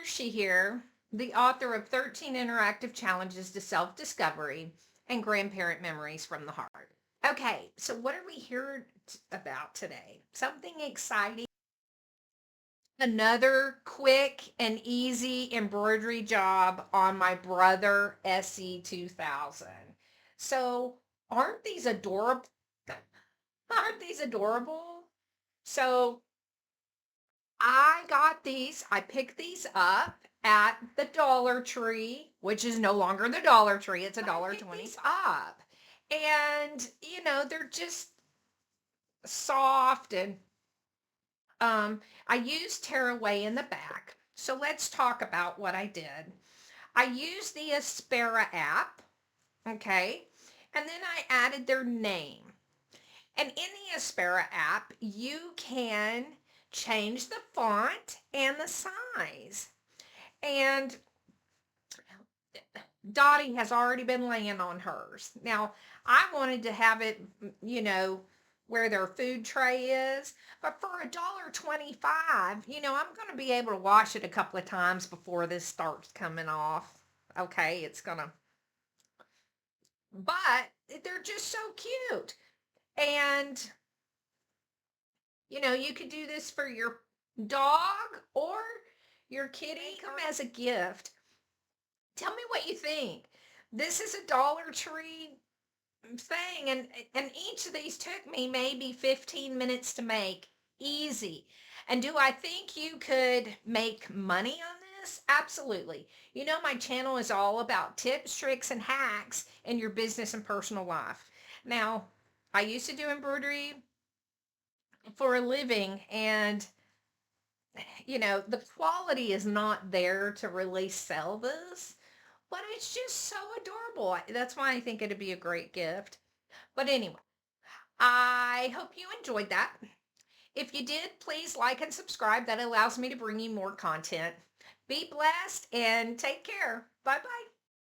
Marshie here, the author of 13 Interactive Challenges to Self-Discovery and Grandparent Memories from the Heart. Okay, so what are we here about today? Something exciting. Another quick and easy embroidery job on my Brother SE2000. So aren't these adorable? Aren't these adorable? So I picked these up at the Dollar Tree, which is no longer the Dollar Tree. It's a $1.20 up. And, they're just soft and I used tearaway in the back. So let's talk about what I did. I used the Aspera app, okay? And then I added their name. And in the Aspera app, you can change the font and the size. And Dottie has already been laying on hers. Now, I wanted to have it, where their food tray is, but for $1.25, I'm going to be able to wash it a couple of times before this starts coming off. Okay, but they're just so cute. And you could do this for your dog or your kitty. Come as a gift. Tell me what you think. This is a Dollar Tree thing, and each of these took me maybe 15 minutes to make. Easy. And do I think you could make money on this? Absolutely. My channel is all about tips, tricks, and hacks in your business and personal life. Now, I used to do embroidery for a living, and the quality is not there to really sell this, but it's just so adorable. That's why I think it'd be a great gift. But anyway, I hope you enjoyed that. If you did, please like and subscribe. That allows me to bring you more content. Be blessed and take care. Bye-bye.